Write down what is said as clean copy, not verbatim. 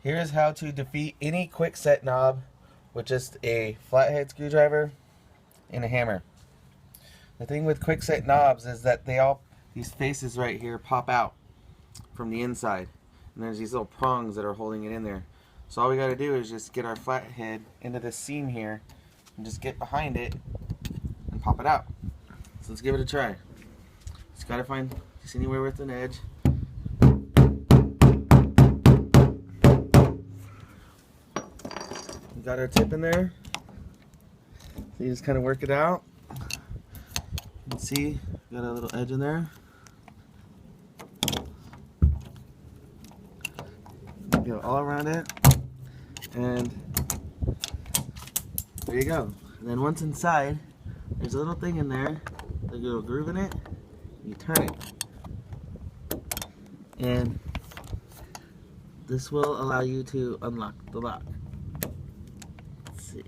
Here's how to defeat any Kwikset knob with just a flathead screwdriver and a hammer. The thing with Kwikset knobs is that these faces right here pop out from the inside, and there's these little prongs that are holding it in there. So all we got to do is just get our flathead into this seam here and just get behind it and pop it out. So let's give it a try. Just got to find just anywhere with an edge. We got our tip in there. So you just kind of work it out. You can see got a little edge in there. Go all around it, and there you go. And then once inside, there's a little thing in there, there's a little groove in it. You turn it, and this will allow you to unlock the lock. Let's see.